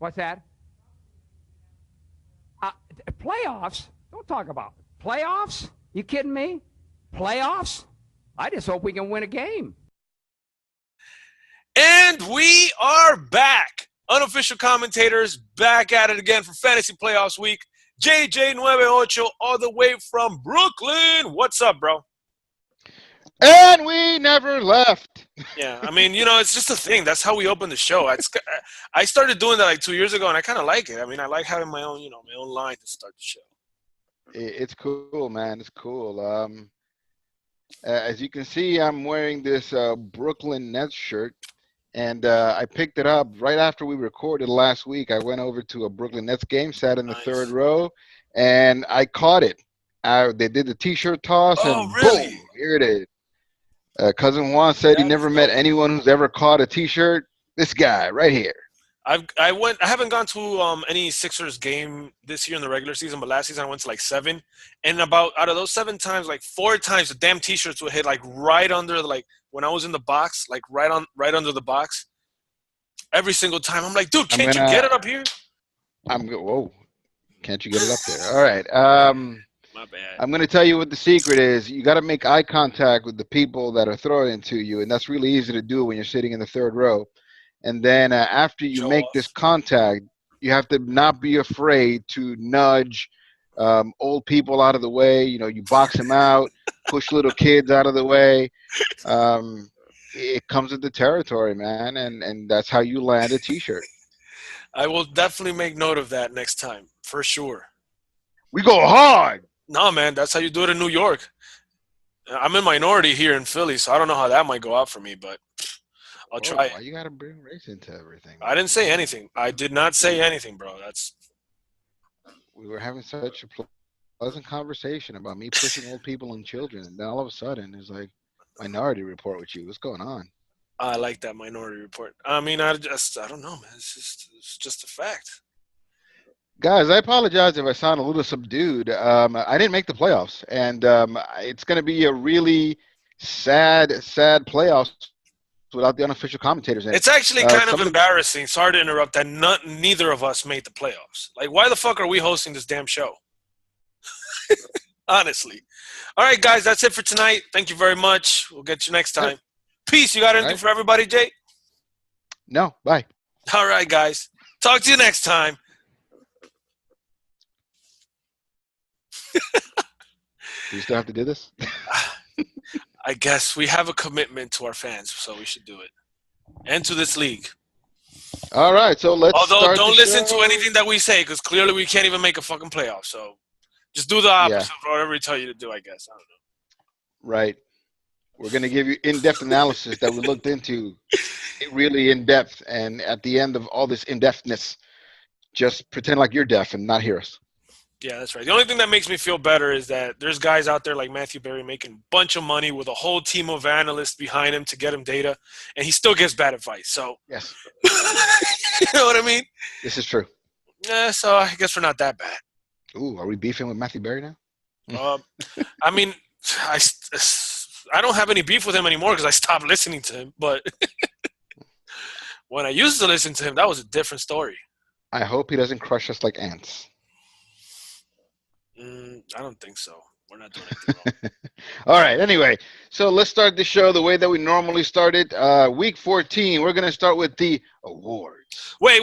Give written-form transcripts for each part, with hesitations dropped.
What's that? Uh, Playoffs? Don't talk about playoffs. You kidding me? Playoffs? I just hope we can win a game. And we are back. Unofficial commentators back at it again for Fantasy Playoffs Week. JJ98 all the way from Brooklyn. What's up, bro? And we never left. Yeah, I mean, it's just a thing. That's how we open the show. I started doing that like 2 years ago, and I kind of like it. I mean, I like having my own, my own line to start the show. It's cool, man. It's cool. As you can see, I'm wearing this Brooklyn Nets shirt, and I picked it up right after we recorded last week. I went over to a Brooklyn Nets game, sat in the third row, and I caught it. They did the T-shirt toss, and really? boom, here it is. Cousin Juan said he never met anyone who's ever caught a T-shirt. This guy right here. I haven't gone to any Sixers game this year in the regular season, but last season I went to like 7, and out of those 7 times, like 4 times the damn T-shirts would hit like right under when I was in the box, like right under the box. Every single time, I'm like, dude, can't you get it up here? Whoa, can't you get it up there? All right. My bad. I'm going to tell you what the secret is. You got to make eye contact with the people that are throwing it to you, and that's really easy to do when you're sitting in the third row. And then after you make this contact, you have to not be afraid to nudge old people out of the way. You box them out, push little kids out of the way. It comes with the territory, man, and that's how you land a T-shirt. I will definitely make note of that next time, for sure. We go hard. No, man, that's how you do it in New York. I'm in minority here in Philly, so I don't know how that might go out for me, but I'll try. Why you got to bring race into everything? I didn't say anything. I did not say anything, bro. We were having such a pleasant conversation about me pushing old people and children, and then all of a sudden it's like Minority Report with you. What's going on? I like that Minority Report. I mean, I don't know, man. It's just a fact. Guys, I apologize if I sound a little subdued. I didn't make the playoffs, and it's going to be a really sad playoffs without the unofficial commentators. It's actually kind of embarrassing. Sorry to interrupt. That neither of us made the playoffs. Like, why the fuck are we hosting this damn show? Honestly. All right, guys, that's it for tonight. Thank you very much. We'll get you next time. Peace. You got anything for everybody, Jay? No. Bye. All right, guys. Talk to you next time. Do you still have to do this? I guess we have a commitment to our fans, so we should do it. And to this league. All right, so let's Although, don't listen to anything that we say, because clearly we can't even make a fucking playoff. So just do the opposite of whatever we tell you to do, I guess. I don't know. Right. We're going to give you in-depth analysis that we looked into really in-depth. And at the end of all this in-depthness, just pretend like you're deaf and not hear us. Yeah, that's right. The only thing that makes me feel better is that there's guys out there like Matthew Berry making a bunch of money with a whole team of analysts behind him to get him data, and he still gives bad advice. So, yes. You know what I mean? This is true. Yeah, so I guess we're not that bad. Ooh, are we beefing with Matthew Berry now? I mean, I don't have any beef with him anymore because I stopped listening to him. But when I used to listen to him, that was a different story. I hope he doesn't crush us like ants. I don't think so. We're not doing anything wrong. All right. Anyway, so let's start the show the way that we normally started. Week 14, we're going to start with the awards. Wait.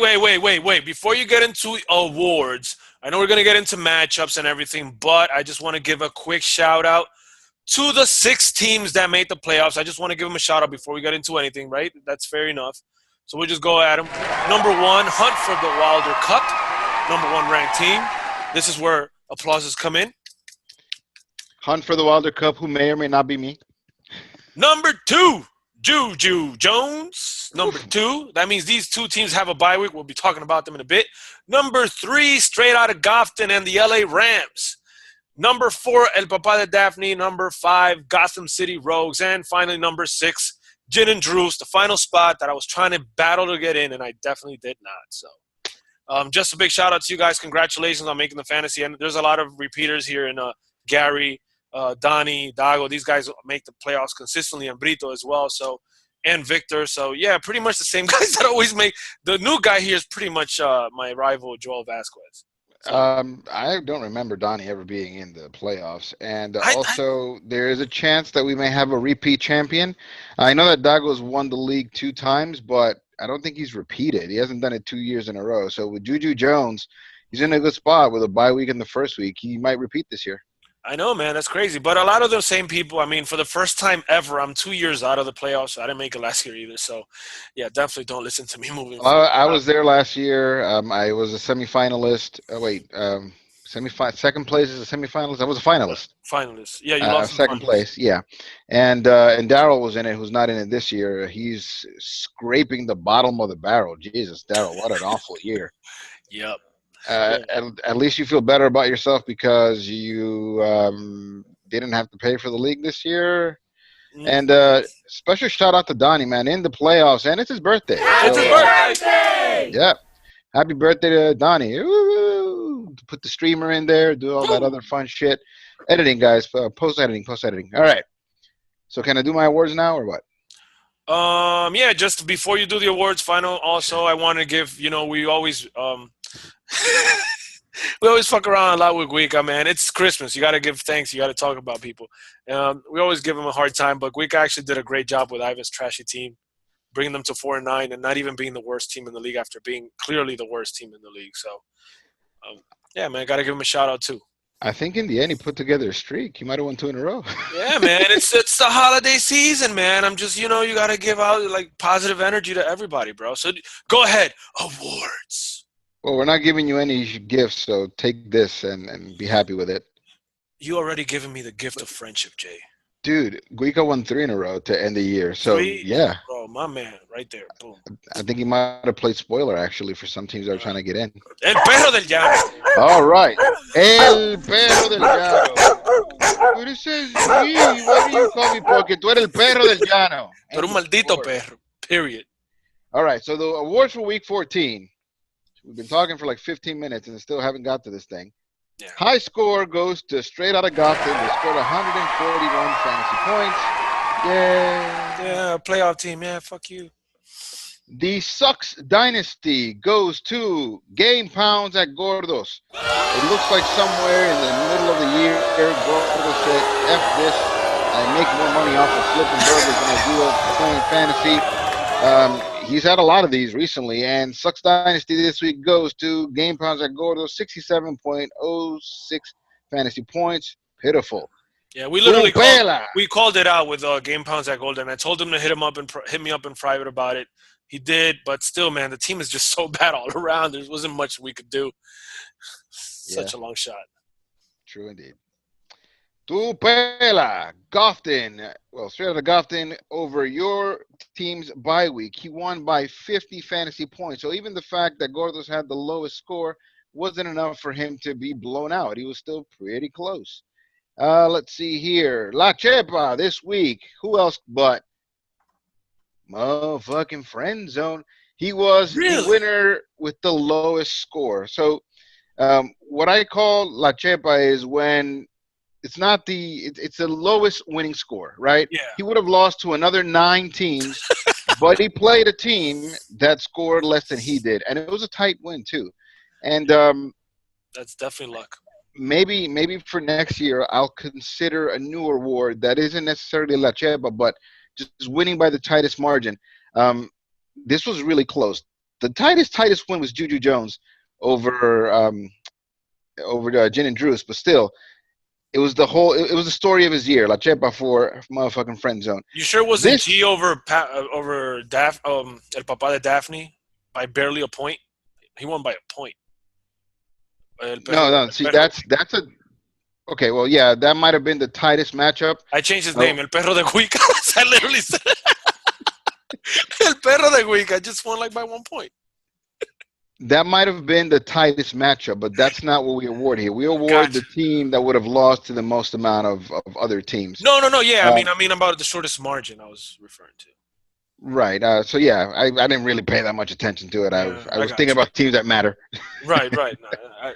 Before you get into awards, I know we're going to get into matchups and everything, but I just want to give a quick shout-out to the 6 teams that made the playoffs. I just want to give them a shout-out before we get into anything, right? That's fair enough. So we'll just go at them. Number 1, hunt for the Wilder Cup. Number 1 ranked team. This is where applauses come in. Hunt for the Wilder Cup, who may or may not be me. Number 2, Juju Jones. Number 2, that means these 2 teams have a bye week. We'll be talking about them in a bit. Number 3, straight out of Gotham and the LA Rams. Number 4, El Papa de Daphne. Number 5, Gotham City Rogues. And finally, number 6, Gin and Drews, the final spot that I was trying to battle to get in, and I definitely did not. So just a big shout out to you guys. Congratulations on making the fantasy. And there's a lot of repeaters here in Gary, Donnie, Dago. These guys make the playoffs consistently, and Brito as well. So and Victor. So yeah, pretty much the same guys that always make. The new guy here is pretty much my rival Joel Vasquez. So I don't remember Donnie ever being in the playoffs, and I also there is a chance that we may have a repeat champion. I know that Dago's won the league 2 times, but I don't think he's repeated. He hasn't done it 2 years in a row. So with Juju Jones, he's in a good spot with a bye week in the first week. He might repeat this year. I know, man, that's crazy. But a lot of those same people. I mean, for the first time ever, I'm 2 years out of the playoffs. So I didn't make it last year either. So yeah, definitely don't listen to me moving forward. I was there last year. I was a semifinalist. Second place is a semifinalist. I was a finalist. Finalists. Yeah, you lost Second place. Yeah, and Daryl was in it, who's not in it this year. He's scraping the bottom of the barrel. Jesus, Daryl, what an awful year. Yep. At least you feel better about yourself because you didn't have to pay for the league this year. And special shout out to Donnie, man, in the playoffs, and it's his birthday. It's his birthday. Yeah, happy birthday to Donnie. Ooh, put the streamer in there, do all that other fun shit. Editing, guys, post editing. All right. So can I do my awards now or what? Yeah, just before you do the awards final, also I want to give, we always we always fuck around a lot with Guica, man. It's Christmas. You got to give thanks. You got to talk about people. We always give him a hard time, but Guica actually did a great job with Ivan's trashy team, bringing them to 4-9 and not even being the worst team in the league after being clearly the worst team in the league. So, yeah, man, got to give him a shout out too. I think in the end he put together a streak. He might have won 2 in a row. Yeah, man. It's the holiday season, man. I'm just, you got to give out like positive energy to everybody, bro. So go ahead. Awards. Well, we're not giving you any gifts, so take this and be happy with it. You already given me the gift of friendship, Jay. Dude, Guica won 3 in a row to end the year. So, 3? Yeah. Bro, my man, right there. Boom. I think he might have played spoiler, actually, for some teams that are trying to get in. El Perro del Llano. All right. El Perro del Llano. But it says, why do you call me? Porque tú eres el Perro del Llano. Tú eres un maldito perro. Period. All right, so the awards for Week 14. We've been talking for like 15 minutes and still haven't got to this thing. Yeah. High score goes to Straight Outta Gotham. They scored 141 fantasy points. Yay. Yeah, playoff team. Yeah, fuck you. The Sucks Dynasty goes to Game Pounds at Gordos. It looks like somewhere in the middle of the year, Gordos said, F this. I make more money off of flipping burgers than I do of playing fantasy. He's had a lot of these recently, and Sucks Dynasty this week goes to Game Pounds at Gordos, 67.06 fantasy points. Pitiful. Yeah, we literally called it out with Game Pounds at Golden. I told him to hit me up in private about it. He did, but still, man, the team is just so bad all around. There wasn't much we could do. Such a long shot. True indeed. Tupela, Gofton. Well, Straight Outta Gofton over your team's bye week. He won by 50 fantasy points. So even the fact that Gordos had the lowest score wasn't enough for him to be blown out. He was still pretty close. Let's see here. La Chepa this week. Who else but motherfucking Friend Zone? He was the winner with the lowest score. So what I call La Chepa is when it's not it's the lowest winning score, right? Yeah. He would have lost to another 9 teams, but he played a team that scored less than he did, and it was a tight win too. And that's definitely luck. Maybe for next year I'll consider a new award that isn't necessarily La Chepa, but just winning by the tightest margin. This was really close. The tightest win was Juju Jones over Gin and Drews, but still. It was the story of his year. La Chepa for motherfucking Friend Zone. You sure it wasn't G over El Papa de Daphne by barely a point? He won by a point. No. See, that's a okay. Well, yeah, that might have been the tightest matchup. I changed his name, El Perro de Guica. I literally said El Perro de Guica just won like by 1 point. That might have been the tightest matchup, but that's not what we award here. We award the team that would have lost to the most amount of other teams. No. Yeah, I mean about the shortest margin I was referring to. Right. So yeah, I didn't really pay that much attention to it. Yeah, I I was thinking got you. about teams that matter. Right, right. No,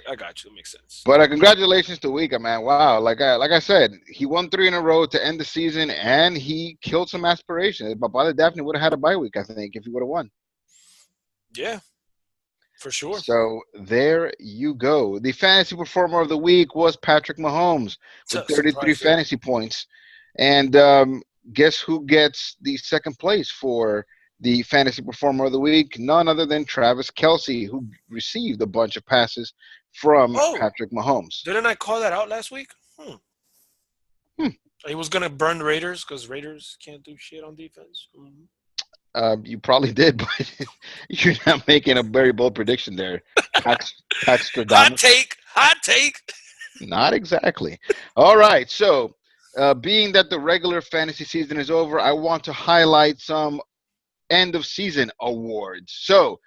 I got you. It makes sense. But congratulations to Wika, man. Wow. Like I said, he won 3 in a row to end the season, and he killed some aspirations. But Baba Daphne would have had a bye week, I think, if he would have won. Yeah, for sure. So there you go. The fantasy performer of the week was Patrick Mahomes with 33 Surprise there. fantasy points. And guess who gets the second place for the fantasy performer of the week? None other than Travis Kelsey, who received a bunch of passes from Oh, Patrick Mahomes. didn't I call that out last week? Hmm. He was gonna burn the Raiders because Raiders can't do shit on defense. You probably did, but you're not making a very bold prediction there, Hot Paxtradamus. take. Hot take. Not exactly. All right. So, being that the regular fantasy season is over, I want to highlight some end of season awards. So,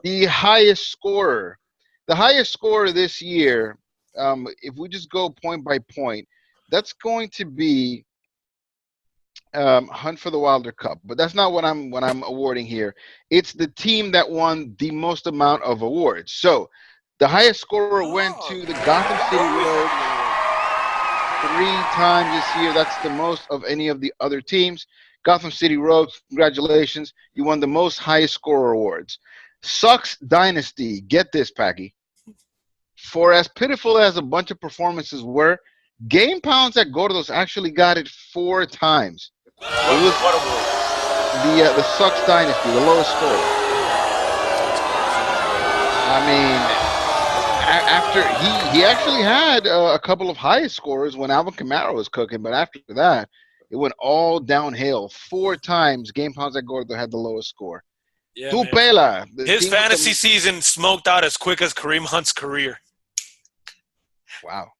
the highest scorer, this year, if we just go point by point, that's going to be Hunt for the Wilder Cup. But that's not what I'm awarding here. It's the team that won the most amount of awards. So, the highest scorer went Oh, to the Gotham City Rogues 3 times this year. That's the most of any of the other teams. Gotham City Rogues, congratulations. You won the most highest scorer awards. Sucks Dynasty. Get this, Paki. For as pitiful as a bunch of performances were, Game Pounds at Gordos actually got it 4 times. It was what award? the Sucks Dynasty, the lowest score. I mean, after he actually had a couple of highest scores when Alvin Kamara was cooking, but after that, it went all downhill. 4 times Game Pounds at Gordo had the lowest score. Yeah, man. Tupela, the His team with fantasy season smoked out as quick as Kareem Hunt's career. wow.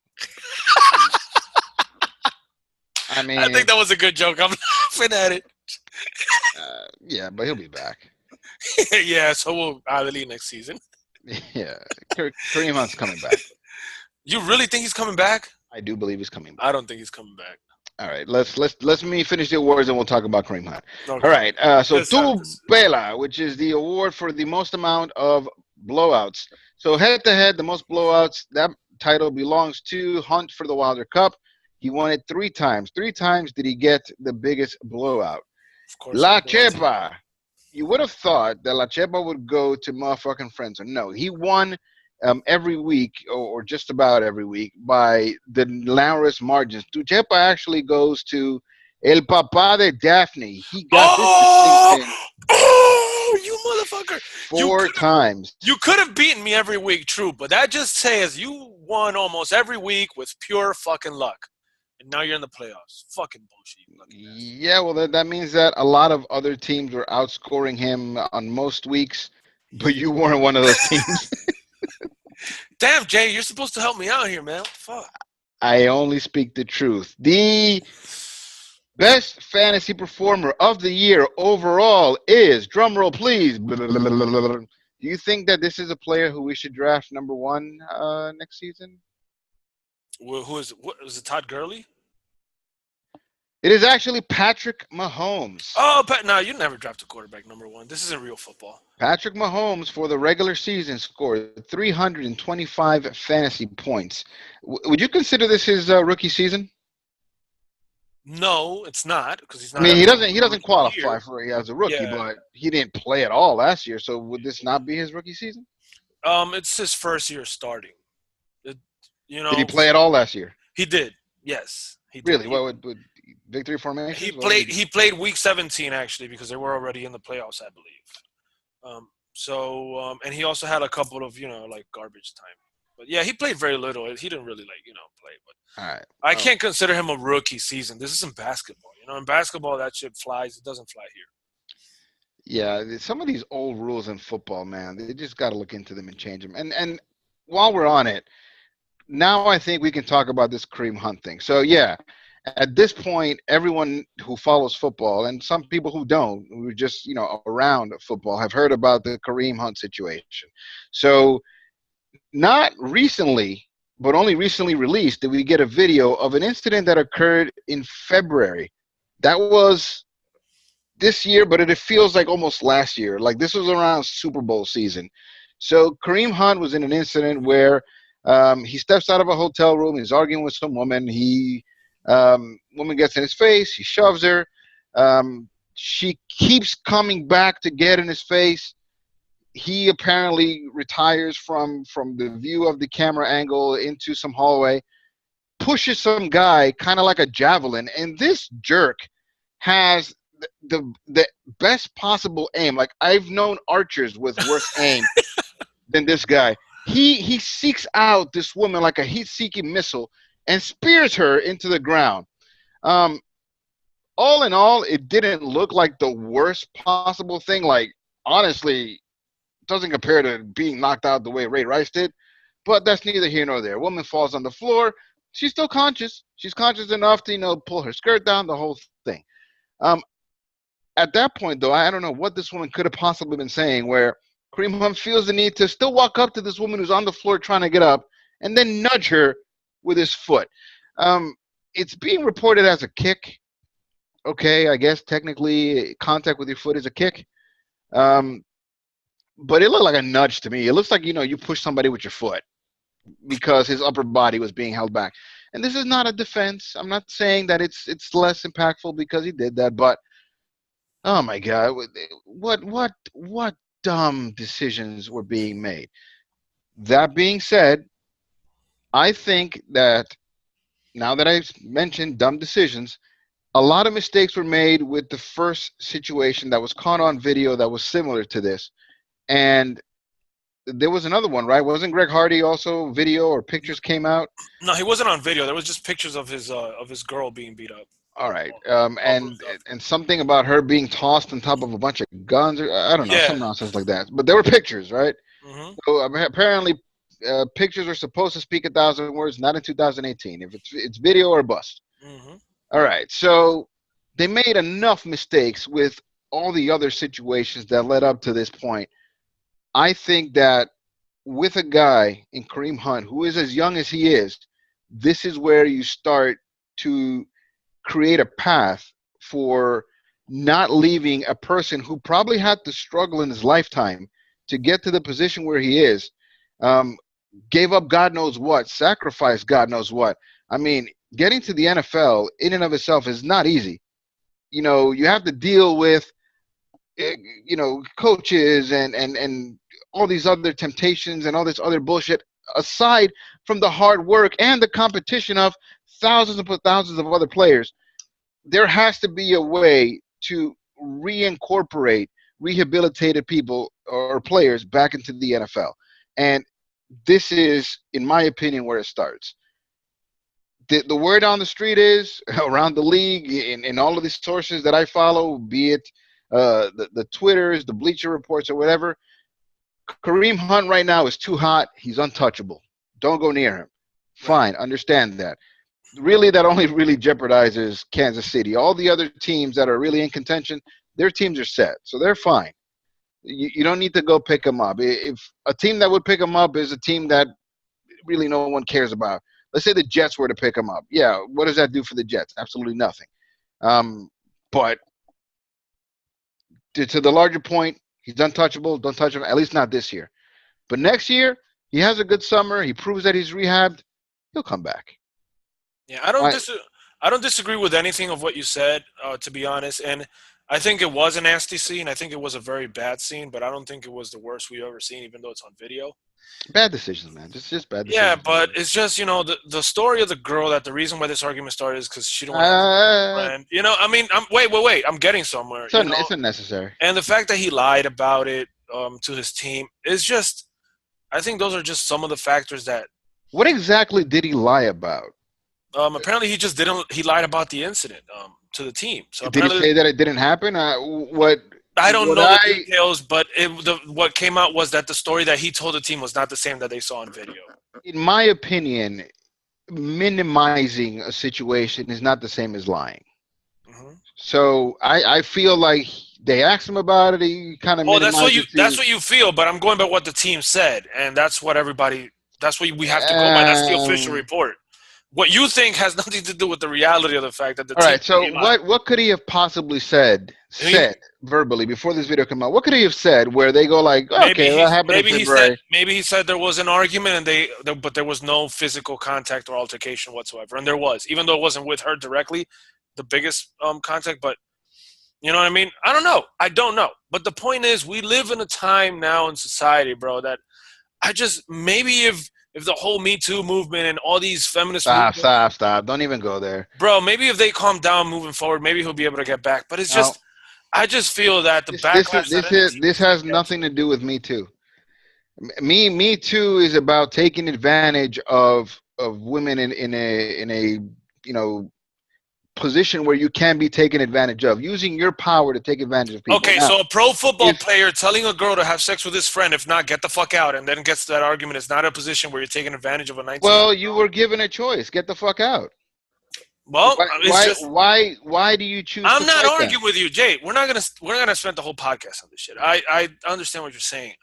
I mean, I think that was a good joke. I'm laughing at it. yeah, but he'll be back. Yeah, so we'll leave next season. Yeah, Kareem Hunt's coming back. You really think he's coming back? I do believe he's coming back. I don't think he's coming back. All right, let me finish the awards and we'll talk about Kareem Hunt. Okay. All right, so Let's start this. Tupela, which is the award for the most amount of blowouts. So head to head, the most blowouts. That title belongs to Hunt for the Wilder Cup. He won it 3 times. 3 times did he get the biggest blowout. Of course. La Chepa. You would have thought that La Chepa would go to motherfucking Friendzone. No, he won every week or just about every week by the narrowest margins. Chepa actually goes to El Papa de Daphne. He got this distinction. Oh, you motherfucker. 4 times. You could have beaten me every week, true, but that just says you won almost every week with pure fucking luck. And now you're in the playoffs. Fucking bullshit. Yeah, well, that means that a lot of other teams were outscoring him on most weeks, but you weren't one of those teams. Damn, Jay, you're supposed to help me out here, man. Fuck. I only speak the truth. The best fantasy performer of the year overall is, drumroll please, do you think that this is a player who we should draft number 1 next season? Well, who is it? What, is it Todd Gurley? It is actually Patrick Mahomes. Oh, but no, you never draft a quarterback number 1. This isn't real football. Patrick Mahomes for the regular season scored 325 fantasy points. Would you consider this his rookie season? No, it's not because he's not. I mean, he doesn't qualify for it as a rookie, Yeah. but he didn't play at all last year. So would this not be his rookie season? It's his first year starting. Did he play at all last year? He did. Yes, he did. Really? What would victory formation? He played week 17 actually because they were already in the playoffs, I believe. And he also had a couple of like garbage time. But yeah, he played very little. He didn't really play. But all right. I can't consider him a rookie season. This isn't basketball. In basketball that shit flies. It doesn't fly here. Yeah, some of these old rules in football, man, they just got to look into them and change them. And while we're on it, now I think we can talk about this Kareem Hunt thing. So yeah, at this point, everyone who follows football and some people who don't, who are just around football, have heard about the Kareem Hunt situation. So not recently, but only recently released, did we get a video of an incident that occurred in February. That was this year, but it feels like almost last year. Like this was around Super Bowl season. So Kareem Hunt was in an incident where he steps out of a hotel room. He's arguing with some woman. Woman gets in his face. He shoves her. She keeps coming back to get in his face. He apparently retires from the view of the camera angle into some hallway, pushes some guy kind of like a javelin, and this jerk has the best possible aim. Like I've known archers with worse aim than this guy. He seeks out this woman like a heat-seeking missile and spears her into the ground. All in all, it didn't look like the worst possible thing. Like, honestly, it doesn't compare to being knocked out the way Ray Rice did. But that's neither here nor there. Woman falls on the floor. She's still conscious. She's conscious enough to, pull her skirt down, the whole thing. At that point, though, I don't know what this woman could have possibly been saying, where Kareem Hunt feels the need to still walk up to this woman who's on the floor trying to get up and then nudge her with his foot. It's being reported as a kick. Okay, I guess technically contact with your foot is a kick. But it looked like a nudge to me. It looks like, you push somebody with your foot because his upper body was being held back. And this is not a defense. I'm not saying that it's less impactful because he did that, but oh my God, what dumb decisions were being made. That being said, I think that now that I've mentioned dumb decisions, a lot of mistakes were made with the first situation that was caught on video that was similar to this. And there was another one, right? Wasn't Greg Hardy also video or pictures came out? No, he wasn't on video. There was just pictures of his girl being beat up. All right. And something about her being tossed on top of a bunch of guns, or I don't know, some nonsense like that. But there were pictures, right? Mm-hmm. So apparently pictures are supposed to speak 1,000 words, not in 2018. If it's video or bust. Mm-hmm. All right, so they made enough mistakes with all the other situations that led up to this point. I think that with a guy in Kareem Hunt, who is as young as he is, this is where you start to create a path for not leaving a person who probably had to struggle in his lifetime to get to the position where he is, gave up God knows what, sacrificed God knows what. I mean, getting to the NFL in and of itself is not easy. You have to deal with, coaches and all these other temptations and all this other bullshit, aside from the hard work and the competition of thousands upon thousands of other players. There has to be a way to reincorporate rehabilitated people or players back into the NFL. And this is, in my opinion, where it starts. The word on the street is, around the league, in all of these sources that I follow, be it the Twitters, the Bleacher Reports, or whatever, Kareem Hunt right now is too hot. He's untouchable. Don't go near him. Fine, understand that. Really, that only really jeopardizes Kansas City. All the other teams that are really in contention, their teams are set, so they're fine. You don't need to go pick them up. If a team that would pick them up is a team that really no one cares about, let's say the Jets were to pick him up. Yeah, what does that do for the Jets? Absolutely nothing. But to the larger point, he's untouchable. Don't touch him, at least not this year. But next year, he has a good summer. He proves that he's rehabbed. He'll come back. Yeah, I don't disagree with anything of what you said, to be honest. And I think it was a nasty scene. I think it was a very bad scene, but I don't think it was the worst we've ever seen, even though it's on video. Bad decisions, man. Just bad decisions. Yeah, but it's just, the story of the girl, that the reason why this argument started is because she don't want to have a friend. I mean, wait. I'm getting somewhere. It's unnecessary. And the fact that he lied about it to his team is just, I think those are just some of the factors that. What exactly did he lie about? Apparently he just he lied about the incident to the team. So did he say that it didn't happen? I don't know the details, but what came out was that the story that he told the team was not the same that they saw in video. In my opinion, minimizing a situation is not the same as lying. Mm-hmm. So I feel like they asked him about it. He kind of. Oh, that's what you feel. But I'm going by what the team said, and that's what we have to go by. That's the official report. what you think has nothing to do with the reality of the fact that the All team. right. So what could he have possibly said verbally before this video came out? What could he have said where they go like, okay, that happened in February. Maybe he said there was an argument but there was no physical contact or altercation whatsoever, and there was, even though it wasn't with her directly, the biggest contact. But you know what I mean? I don't know. But the point is, we live in a time now in society, bro, that maybe if the whole Me Too movement and all these feminist Stop. Don't even go there. Bro, maybe if they calm down moving forward, maybe he'll be able to get back. But it's just, I just feel that the backlash. This has nothing to do with Me Too. Me Too is about taking advantage of women in a position where you can be taken advantage of, using your power to take advantage of people. Okay, so a pro football player telling a girl to have sex with his friend, if not, get the fuck out, and then gets to that argument, is not a position where you're taking advantage of a 19. Well, you were given a choice. Get the fuck out. Well, why do you choose? I'm not arguing with you, Jay. We're not gonna spend the whole podcast on this shit. I understand what you're saying.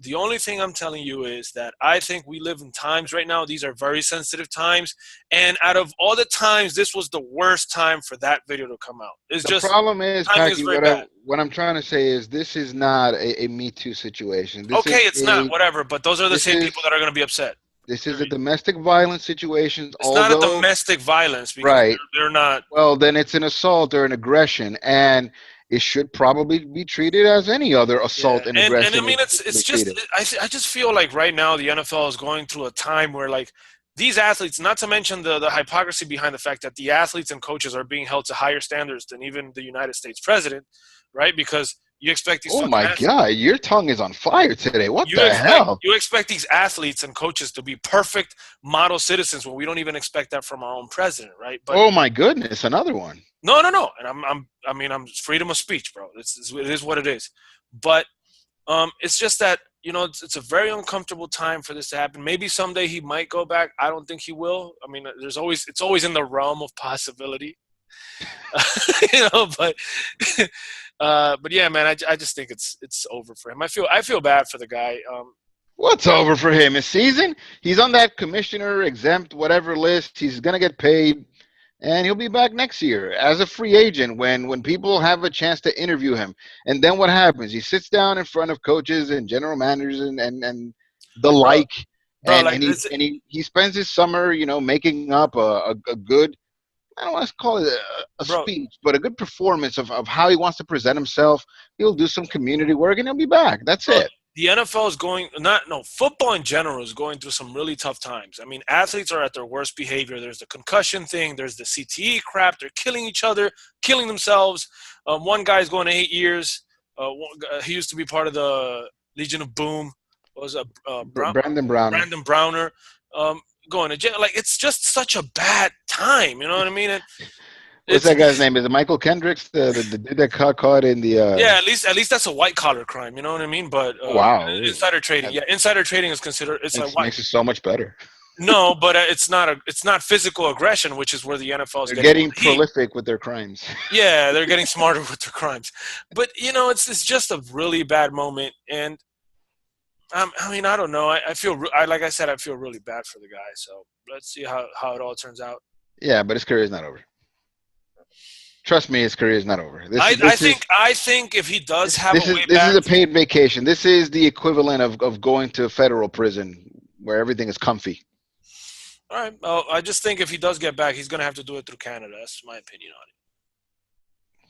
The only thing I'm telling you is that I think we live in times right now. These are very sensitive times, and out of all the times, this was the worst time for that video to come out. The problem is, Paki, what I'm trying to say is this is not a Me Too situation. It's not, whatever. But those are the same people that are going to be upset. This is a domestic violence situation. It's not a domestic violence because they're not. Well, then it's an assault or an aggression, and it should probably be treated as any other assault and aggression. And I mean, it's just I just feel like right now the NFL is going through a time where like these athletes, not to mention the hypocrisy behind the fact that the athletes and coaches are being held to higher standards than even the United States president, right? Because you expect these. Oh my God, your tongue is on fire today. What the hell? You expect these athletes and coaches to be perfect model citizens when we don't even expect that from our own president, right? But, oh my goodness, another one. No. And I'm freedom of speech, bro. It is what it is. But it's just that, it's a very uncomfortable time for this to happen. Maybe someday he might go back. I don't think he will. I mean, it's always in the realm of possibility. But yeah, man, I just think it's over for him. I feel bad for the guy. What's over for him? His season? He's on that commissioner exempt whatever list. He's gonna get paid, and he'll be back next year as a free agent when people have a chance to interview him. And then what happens? He sits down in front of coaches and general managers and the like, and he spends his summer, making up a good. I don't want to call it a speech, but a good performance of how he wants to present himself. He'll do some community work, and he'll be back. That's it. The NFL is football in general is going through some really tough times. I mean, athletes are at their worst behavior. There's the concussion thing. There's the CTE crap. They're killing each other, killing themselves. One guy's going to 8 years. He used to be part of the Legion of Boom. What was Brandon Browner. Brandon Browner. Going to jail. Like, it's just such a bad time. You know what I mean? What's that guy's name? Is it Michael Kendricks? The dude that caught in the yeah, at least that's a white collar crime, you know what I mean? But wow. Insider trading. Yeah, insider trading is considered makes it so much better. No, but it's not physical aggression, which is where the NFL is getting prolific with their crimes. Yeah, they're getting smarter with their crimes. But it's just a really bad moment, and I mean, I don't know. Like I said, I feel really bad for the guy. So let's see how it all turns out. Yeah, but his career is not over. Trust me, his career is not over. I think if he does have a way back. This is a paid vacation. This is the equivalent of going to federal prison where everything is comfy. All right. Well, I just think if he does get back, he's going to have to do it through Canada. That's my opinion on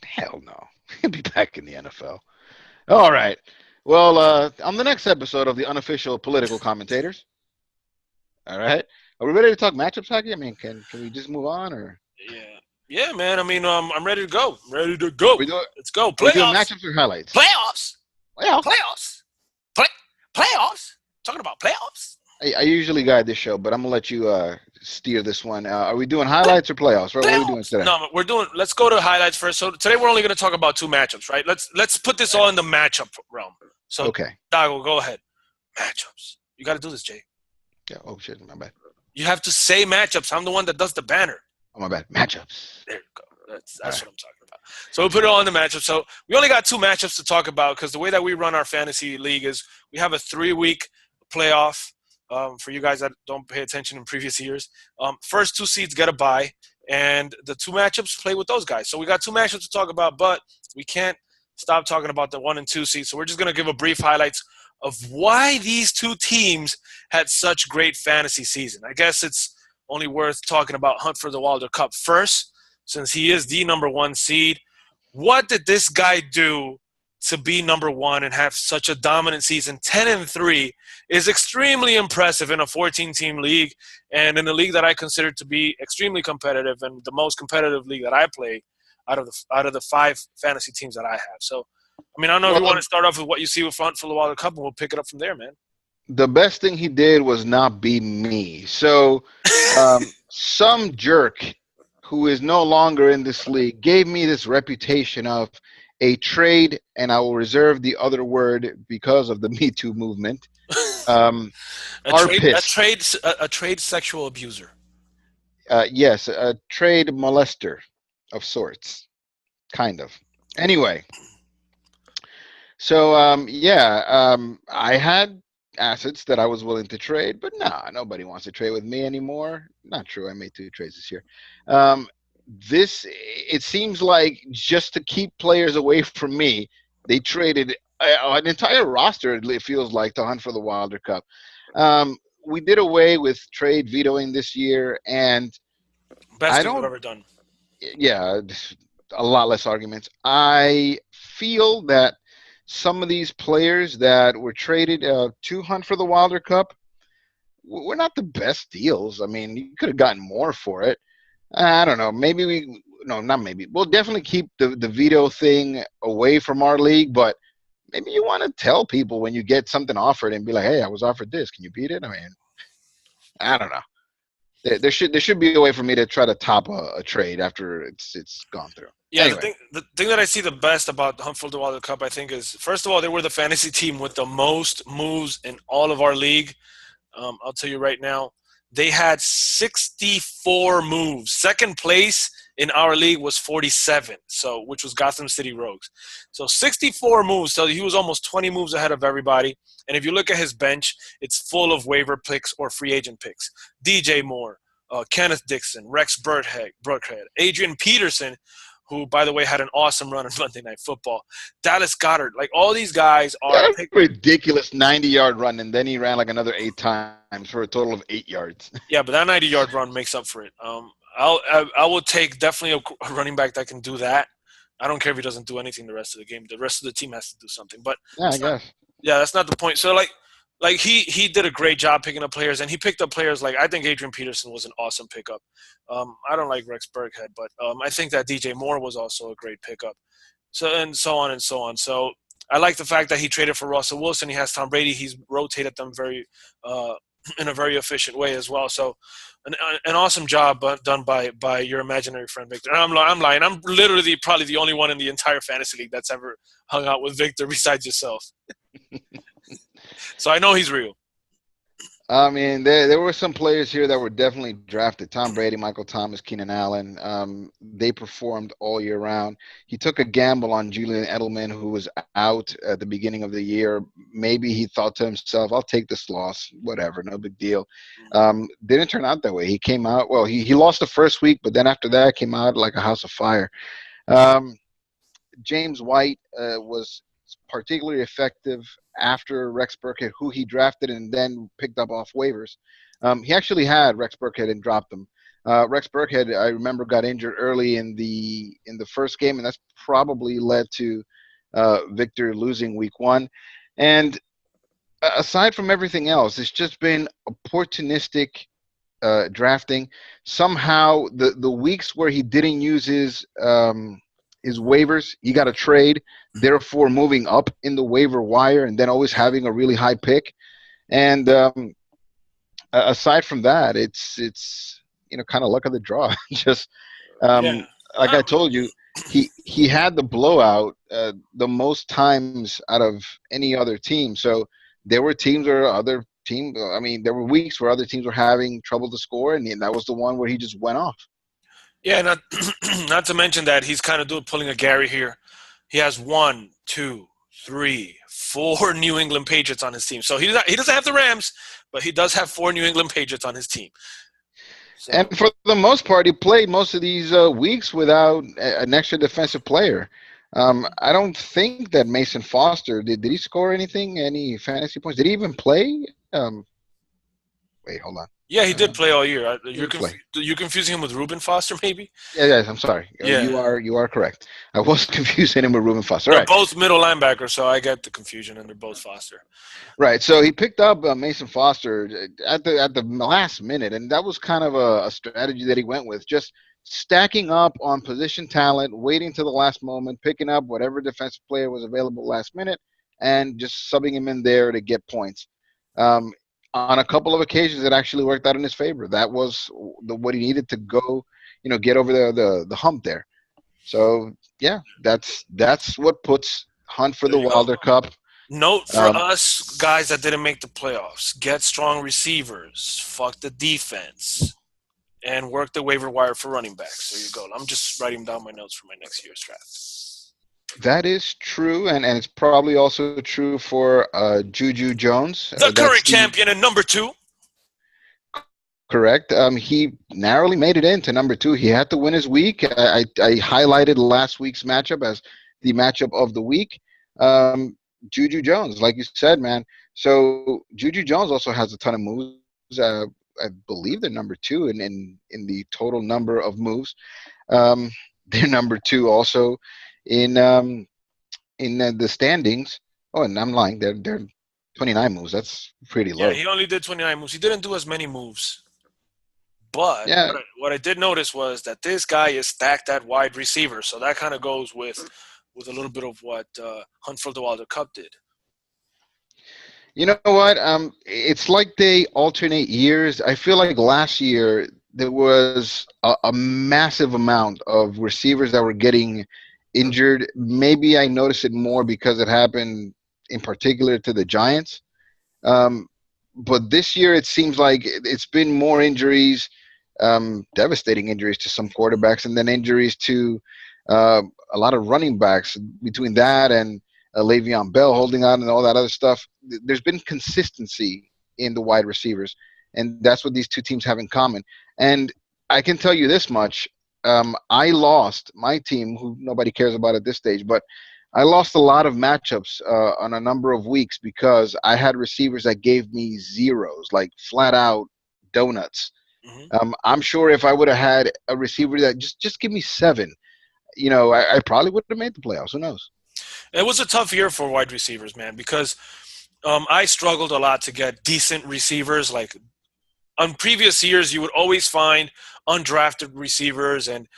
it. Hell no. He'll be back in the NFL. All right. Well, on the next episode of the Unofficial Political Commentators. All right. Are we ready to talk matchups, Paki? I mean, can we just move on, or? Yeah, man. I mean, I'm ready to go. Let's go. Playoffs. We doing matchups or highlights? Playoffs. Playoffs. Talking about playoffs. I usually guide this show, but I'm gonna let you steer this one. Are we doing highlights or playoffs? What are we doing today? No, let's go to highlights first. So today we're only going to talk about 2 matchups, right? Let's put this all in the matchup realm. So, okay. Dago, go ahead. Matchups. You got to do this, Jay. Yeah. Oh shit, my bad. You have to say matchups. I'm the one that does the banner. Oh my bad. Matchups. There you go. That's what I'm talking about. So we put it all in the matchup. So we only got 2 matchups to talk about because the way that we run our fantasy league is we have a 3-week playoff. for you guys that don't pay attention in previous years. First two seeds get a bye, and the two matchups play with those guys. So we got two matchups to talk about, but we can't stop talking about the 1 and 2 seeds. So we're just going to give a brief highlights of why these two teams had such great fantasy season. I guess it's only worth talking about Hunt for the Wilder Cup first, since he is the number 1 seed. What did this guy do to be number 1 and have such a dominant season? 10-3 is extremely impressive in a 14-team league, and in a league that I consider to be extremely competitive and the most competitive league that I play out of the 5 fantasy teams that I have. So, I mean, I don't know if you want to start off with what you see with Hunt for the Wilder Cup, and we'll pick it up from there, man. The best thing he did was not be me. So some jerk who is no longer in this league gave me this reputation of a trade, and I will reserve the other word because of the Me Too movement. A trade sexual abuser. Yes, a trade molester of sorts, kind of. Anyway, so I had assets that I was willing to trade, but nobody wants to trade with me anymore. Not true. I made 2 trades this year. It seems like just to keep players away from me, they traded an entire roster, it feels like, to Hunt for the Wilder Cup. We did away with trade vetoing this year, and best thing we've ever done. Yeah, a lot less arguments. I feel that some of these players that were traded to Hunt for the Wilder Cup were not the best deals. I mean, you could have gotten more for it. I don't know. We'll definitely keep the veto thing away from our league, but maybe you want to tell people when you get something offered and be like, hey, I was offered this. Can you beat it? I mean, I don't know. There should be a way for me to try to top a trade after it's gone through. Yeah, anyway. The thing that I see the best about the Hunt for the Wilder Cup, I think, is, first of all, they were the fantasy team with the most moves in all of our league. I'll tell you right now, they had 64 moves. Second place in our league was 47, which was Gotham City Rogues. So 64 moves. So he was almost 20 moves ahead of everybody. And if you look at his bench, it's full of waiver picks or free agent picks. DJ Moore, Kenneth Dixon, Rex Burkhead, Adrian Peterson, who, by the way, had an awesome run on Monday Night Football. Dallas Goedert. Like, all these guys are – a ridiculous 90-yard run, and then he ran like another 8 times for a total of 8 yards. Yeah, but that 90-yard run makes up for it. I will take definitely a running back that can do that. I don't care if he doesn't do anything the rest of the game. The rest of the team has to do something. But yeah, I guess. Yeah, that's not the point. So, like he did a great job picking up players, and he picked up players like, I think Adrian Peterson was an awesome pickup. I don't like Rex Burkhead, but I think that DJ Moore was also a great pickup. So on and so on. So I like the fact that he traded for Russell Wilson. He has Tom Brady. He's rotated them in a very efficient way as well. So an awesome job done by your imaginary friend Victor. And I'm lying. I'm literally probably the only one in the entire fantasy league that's ever hung out with Victor besides yourself. So I know he's real. I mean, there were some players here that were definitely drafted. Tom Brady, Michael Thomas, Keenan Allen. They performed all year round. He took a gamble on Julian Edelman, who was out at the beginning of the year. Maybe he thought to himself, I'll take this loss. Whatever, no big deal. Didn't turn out that way. He came out – well, he lost the first week, but then after that came out like a house of fire. James White was particularly effective after Rex Burkhead, who he drafted and then picked up off waivers. He actually had Rex Burkhead and dropped him. Rex Burkhead, I remember, got injured early in the first game, and that's probably led to Victor losing week 1. And aside from everything else, it's just been opportunistic drafting. Somehow, the weeks where he didn't use his waivers, he got a trade, therefore moving up in the waiver wire and then always having a really high pick. And aside from that, it's kind of luck of the draw. Just like I told you, he had the blowout the most times out of any other team. So there were there were weeks where other teams were having trouble to score, and that was the one where he just went off. Yeah, not to mention that he's kind of pulling a Gary here. He has 1, 2, 3, 4 New England Patriots on his team. So he doesn't have the Rams, but he does have 4 New England Patriots on his team. So, and for the most part, he played most of these weeks without an extra defensive player. I don't think that Mason Foster did he score anything, any fantasy points? Did he even play? Wait, hold on. yeah, he did play all year. You're confusing him with Reuben Foster, maybe? Yeah, yes, I'm sorry. Yeah. You are correct. I was confusing him with Reuben Foster. They're Right. both middle linebackers, so I get the confusion, and they're both Foster. Right. So he picked up Mason Foster at the last minute, and that was kind of a strategy that he went with, just stacking up on position talent, waiting to the last moment, picking up whatever defensive player was available last minute, and just subbing him in there to get points. On a couple of occasions, it actually worked out in his favor. That was what he needed to go, get over the hump there. So yeah, that's what puts Hunt for the Wilder Cup. Note for us guys that didn't make the playoffs: get strong receivers, fuck the defense, and work the waiver wire for running backs. There you go. I'm just writing down my notes for my next year's draft. That is true, and it's probably also true for Juju Jones. The current champion and number 2. Correct. He narrowly made it into number 2. He had to win his week. I highlighted last week's matchup as the matchup of the week. Juju Jones, like you said, man. So Juju Jones also has a ton of moves. I believe they're number 2 in the total number of moves. They're number 2 also in the standings. Oh, and I'm lying. They're 29 moves. That's pretty low. Yeah, he only did 29 moves. He didn't do as many moves. But what I did notice was that this guy is stacked at wide receiver. So that kind of goes with a little bit of what Hunt for the Wilder Cup did. You know what? It's like they alternate years. I feel like last year there was a massive amount of receivers that were getting injured. Maybe I noticed it more because it happened in particular to the Giants. But this year it seems like it's been more injuries, devastating injuries to some quarterbacks, and then injuries to a lot of running backs. Between that and Le'Veon Bell holding on and all that other stuff, there's been consistency in the wide receivers, and that's what these two teams have in common. And I can tell you this much. I lost my team, who nobody cares about at this stage, but I lost a lot of matchups on a number of weeks because I had receivers that gave me zeros, like flat out donuts. Mm-hmm. I'm sure if I would have had a receiver that just give me 7, I probably would have made the playoffs. Who knows? It was a tough year for wide receivers, man, because I struggled a lot to get decent receivers. Like on previous years, you would always find undrafted receivers and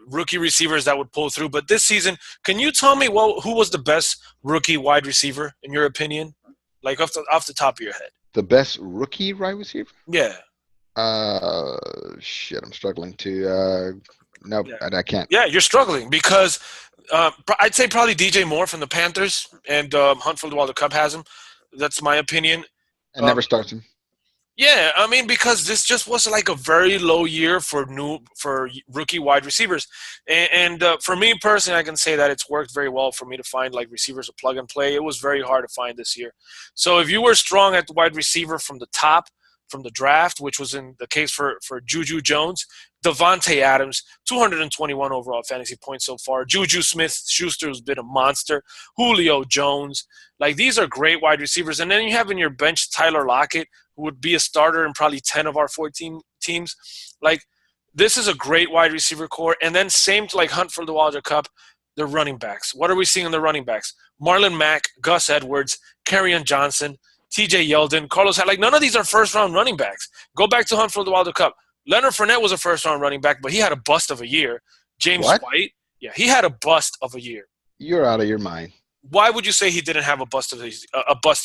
rookie receivers that would pull through. But this season, can you tell me who was the best rookie wide receiver in your opinion? Like off the top of your head. The best rookie wide receiver? Yeah. Shit, I'm struggling to. No, yeah. I can't. Yeah, you're struggling because I'd say probably DJ Moore from the Panthers and Hunt for the Wilder Cup has him. That's my opinion. And never starts him. Yeah, I mean, because this just was like a very low year for rookie wide receivers. And for me personally, I can say that it's worked very well for me to find like receivers to plug and play. It was very hard to find this year. So if you were strong at the wide receiver from the top, from the draft, which was in the case for Juju Jones, Devontae Adams, 221 overall fantasy points so far. Juju Smith-Schuster has been a monster. Julio Jones. Like, these are great wide receivers. And then you have in your bench Tyler Lockett, who would be a starter in probably 10 of our 14 teams. Like, this is a great wide receiver core. And then same to like Hunt for the Wilder Cup, the running backs. What are we seeing in the running backs? Marlon Mack, Gus Edwards, Kerryon Johnson, TJ Yeldon, Carlos Hyde. Like, none of these are first-round running backs. Go back to Hunt for the Wilder Cup. Leonard Fournette was a first-round running back, but he had a bust of a year. James White, yeah, he had a bust of a year. You're out of your mind. Why would you say he didn't have a bust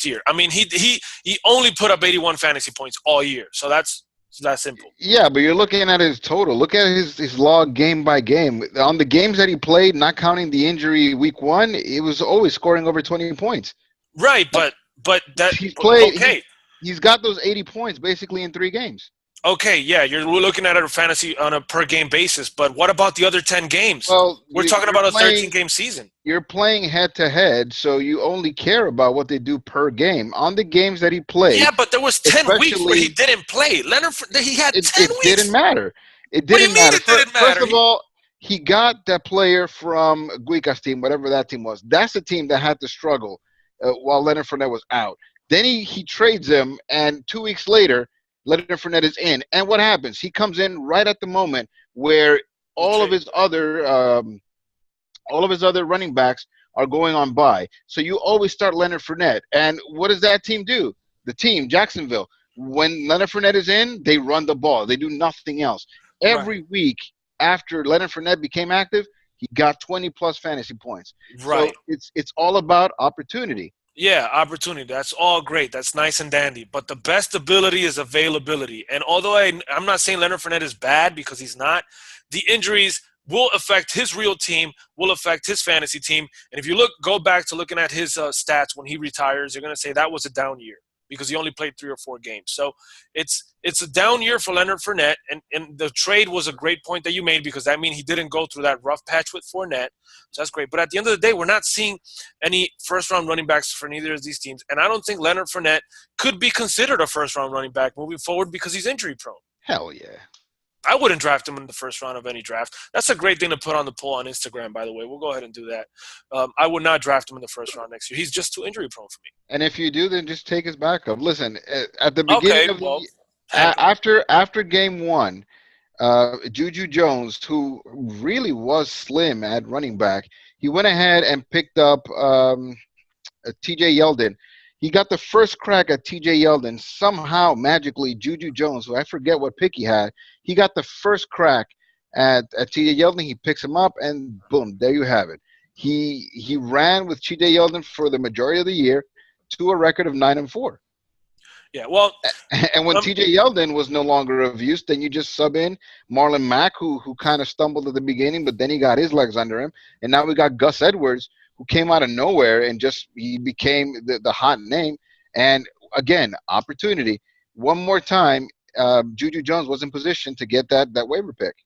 year? I mean, he only put up 81 fantasy points all year, so that's that simple. Yeah, but you're looking at his total. Look at his log game by game. On the games that he played, not counting the injury week 1, it was always scoring over 20 points. Right, but that he's played. Okay. He's got those 80 points basically in 3 games. Okay, yeah, you're looking at it a fantasy on a per game basis, but what about the other 10 games? Well, We're talking you're about a playing 13-game season. you're playing head to head, so you only care about what they do per game. On the games that he Yeah, played, but there was 10 weeks where he especially, didn't play. He had it 10 didn't weeks. matter. It What do you didn't mean matter. it didn't First matter? of all, he got that player from Guica's team, whatever that team was. That's the team that had to struggle while Leonard Fournette was out. Then he trades him, and 2 weeks later, Leonard Fournette is in. And what happens? He comes in right at the moment where all of his other running backs are going on by. So you always start Leonard Fournette. And what does that team do? The team, Jacksonville, when Leonard Fournette is in, they run the ball. They do nothing else. Right. Every week after Leonard Fournette became active, he got 20-plus fantasy points. So Right. it's all about opportunity. Yeah, opportunity. That's all great. That's nice and dandy. But the best ability is availability. And although I'm not saying Leonard Fournette is bad, because he's not, the injuries will affect his real team, will affect his fantasy team. And if you go back to looking at his stats when he retires, you're going to say that was a down year because he only played 3 or 4 games. So it's a down year for Leonard Fournette. And the trade was a great point that you made, because that means he didn't go through that rough patch with Fournette. So that's great. But at the end of the day, we're not seeing any first-round running backs for neither of these teams. And I don't think Leonard Fournette could be considered a first-round running back moving forward because he's injury-prone. Hell yeah. I wouldn't draft him in the first round of any draft. That's a great thing to put on the poll on Instagram, by the way. We'll go ahead and do that. I would not draft him in the first round next year. He's just too injury-prone for me. And if you do, then just take his backup. Listen, at the beginning of the after game one, Juju Jones, who really was slim at running back, he went ahead and picked up T.J. Yeldon. He got the first crack at T.J. Yeldon. Somehow, magically, Juju Jones, who I forget what pick he had, he got the first crack at T.J. Yeldon. He picks him up, and boom, there you have it. He ran with T.J. Yeldon for the majority of the year to a record of 9-4. Yeah, well, and when T.J. Yeldon was no longer of use, then you just sub in Marlon Mack, who kind of stumbled at the beginning, but then he got his legs under him, and now we got Gus Edwards, who came out of nowhere and he became the hot name. And again, opportunity. One more time, Juju Jones was in position to get that waiver pick.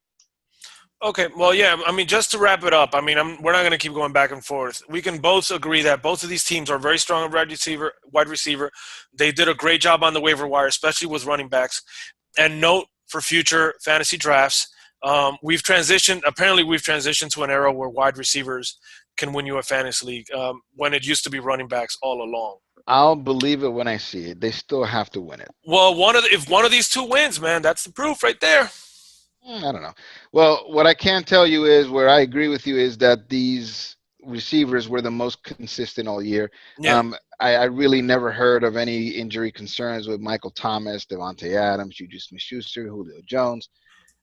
Okay, well, yeah, I mean, just to wrap it up, I mean, we're not going to keep going back and forth. We can both agree that both of these teams are very strong at wide receiver. They did a great job on the waiver wire, especially with running backs. And note for future fantasy drafts, we've transitioned to an era where wide receivers can win you a fantasy league, when it used to be running backs all along. I'll believe it when I see it. They still have to win it. Well, if one of these two wins, man, that's the proof right there. I don't know. Well, what I can tell you is, where I agree with you, is that these receivers were the most consistent all year. Yeah. I really never heard of any injury concerns with Michael Thomas, Devontae Adams, Juju Smith-Schuster, Julio Jones.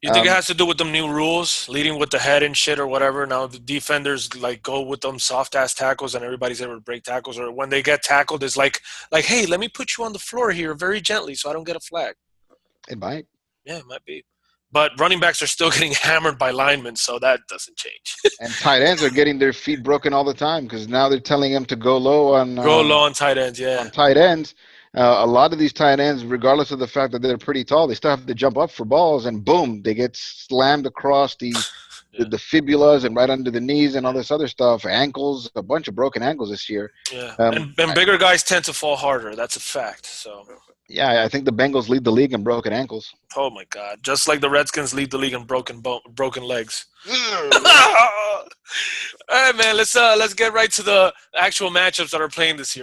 You think it has to do with them new rules, leading with the head and shit or whatever? Now the defenders go with them soft-ass tackles, and everybody's able to break tackles. Or when they get tackled, it's like, hey, let me put you on the floor here very gently so I don't get a flag. It might. Yeah, it might be. But running backs are still getting hammered by linemen, so that doesn't change. And tight ends are getting their feet broken all the time, because now they're telling them to go low on tight ends, yeah. On tight ends. A lot of these tight ends, regardless of the fact that they're pretty tall, they still have to jump up for balls, and boom, they get slammed across the fibulas and right under the knees and all this other stuff, ankles, a bunch of broken ankles this year. Yeah, and bigger guys tend to fall harder. That's a fact. So. Yeah, I think the Bengals lead the league in broken ankles. Oh my God! Just like the Redskins lead the league in broken legs. All right, man. Let's get right to the actual matchups that are playing this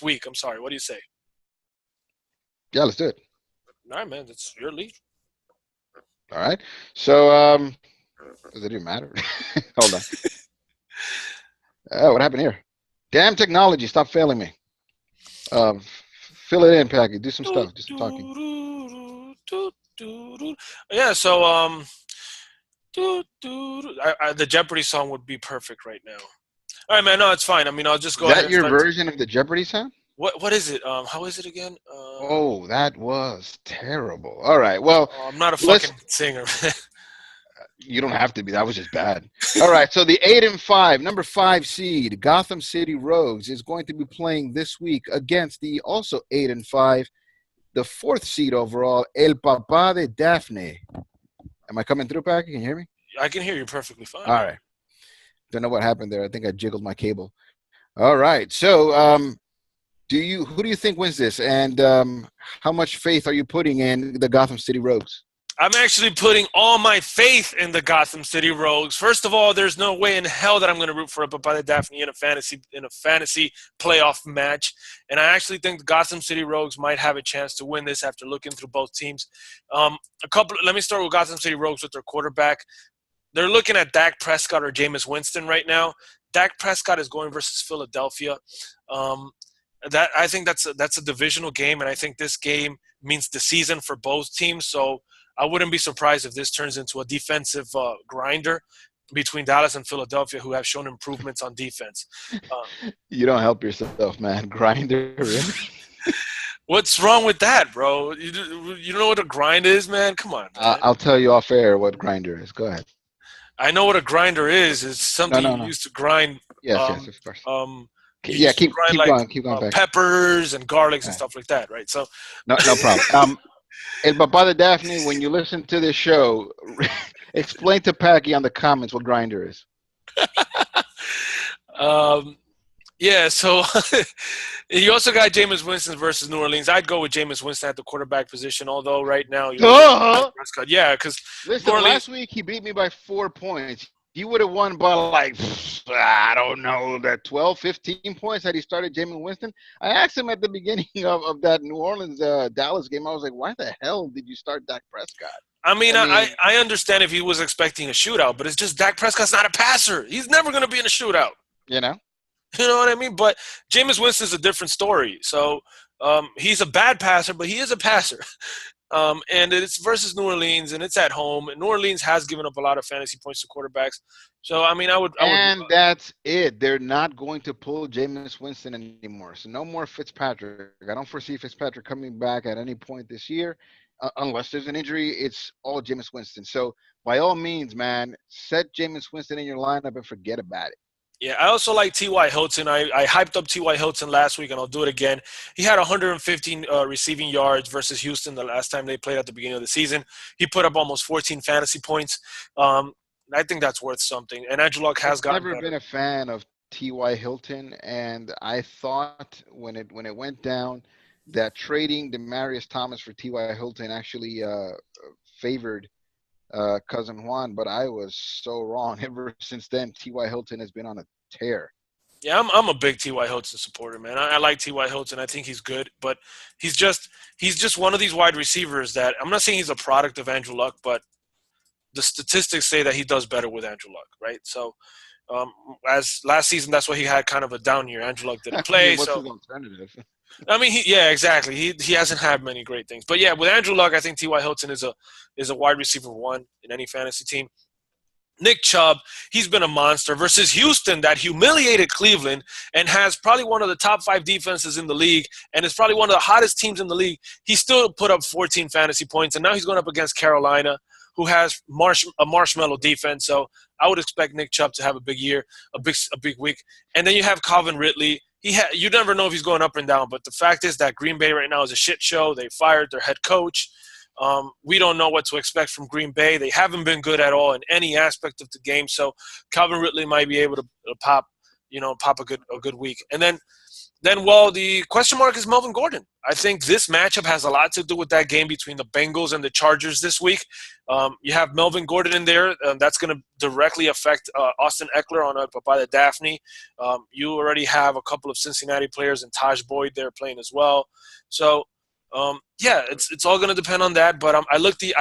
week. I'm sorry. What do you say? Yeah, let's do it. All right, man. That's your lead. All right. So, does it even matter? Hold on. What happened here? Damn technology! Stop failing me. Fill it in, Paki. Do some stuff. Do some talking. Yeah, so the Jeopardy song would be perfect right now. All right, man. No, it's fine. I mean, I'll just go ahead. Is that your version of the Jeopardy sound? What is it? How is it again? That was terrible. All right. Well, I'm not a fucking singer. You don't have to be. That was just bad. All right. So the 8-5, number 5 seed, Gotham City Rogues, is going to be playing this week against the also 8-5 the 4th seed overall, El Papa de Daphne. Am I coming through, Paki? Can you hear me? I can hear you perfectly fine. All right. Don't know what happened there. I think I jiggled my cable. All right. So, who do you think wins this, and how much faith are you putting in the Gotham City Rogues? I'm actually putting all my faith in the Gotham City Rogues. First of all, there's no way in hell that I'm going to root for a Papa de Daphne in a fantasy playoff match. And I actually think the Gotham City Rogues might have a chance to win this after looking through both teams. Let me start with Gotham City Rogues with their quarterback. They're looking at Dak Prescott or Jameis Winston right now. Dak Prescott is going versus Philadelphia. I think that's a divisional game, and I think this game means the season for both teams. So I wouldn't be surprised if this turns into a defensive grinder between Dallas and Philadelphia, who have shown improvements on defense. You don't help yourself, man. Grinder, really? What's wrong with that, bro? You don't know what a grind is, man? Come on, man. I'll tell you off air what grinder is. Go ahead. I know what a grinder is. It's something you used to grind. Yes, of course. Keep going back. Peppers and garlics and stuff like that, right? So no problem. El Papa de Daphne, when you listen to this show, explain to Paki on the comments what grinder is. Yeah, so you also got Jameis Winston versus New Orleans. I'd go with Jameis Winston at the quarterback position, although right now yeah, because last week he beat me by 4 points. He would have won by I don't know, that 12, 15 points had he started Jameis Winston. I asked him at the beginning of that New Orleans Dallas game. I was like, why the hell did you start Dak Prescott? I understand if he was expecting a shootout, but it's just Dak Prescott's not a passer. He's never going to be in a shootout. You know what I mean? But Jameis Winston's a different story. So he's a bad passer, but he is a passer. And it's versus New Orleans, and it's at home. And New Orleans has given up a lot of fantasy points to quarterbacks. So, I would. That's it. They're not going to pull Jameis Winston anymore. So no more Fitzpatrick. I don't foresee Fitzpatrick coming back at any point this year. Unless there's an injury, it's all Jameis Winston. So by all means, man, set Jameis Winston in your lineup and forget about it. Yeah, I also like T.Y. Hilton. I hyped up T.Y. Hilton last week, and I'll do it again. He had 115 receiving yards versus Houston the last time they played at the beginning of the season. He put up almost 14 fantasy points. I think that's worth something. And Andrew Luck has gotten better. I've never been a fan of T.Y. Hilton, and I thought when it went down that trading Demaryius Thomas for T.Y. Hilton actually favored Cousin Juan, but I was so wrong. Ever since then, T.Y. Hilton has been on a tear. Yeah, I'm a big T.Y. Hilton supporter, man. I like T.Y. Hilton. I think he's good, but he's just one of these wide receivers that I'm not saying he's a product of Andrew Luck, but the statistics say that he does better with Andrew Luck, right? So, as last season, that's why he had kind of a down year. Andrew Luck didn't play. What's his alternative? Exactly. He hasn't had many great things, but yeah, with Andrew Luck, I think T.Y. Hilton is a wide receiver one in any fantasy team. Nick Chubb, he's been a monster versus Houston that humiliated Cleveland and has probably one of the top 5 defenses in the league and is probably one of the hottest teams in the league. He still put up 14 fantasy points, and now he's going up against Carolina, who has a marshmallow defense. So I would expect Nick Chubb to have a big year, a big week. And then you have Calvin Ridley. You never know if he's going up and down, but the fact is that Green Bay right now is a shit show. They fired their head coach. We don't know what to expect from Green Bay. They haven't been good at all in any aspect of the game. So Calvin Ridley might be able to pop a good week. And then the question mark is Melvin Gordon. I think this matchup has a lot to do with that game between the Bengals and the Chargers this week. You have Melvin Gordon in there. That's going to directly affect Austin Eckler on by the Daphne. You already have a couple of Cincinnati players and Taj Boyd there playing as well. So, it's all going to depend on that. But I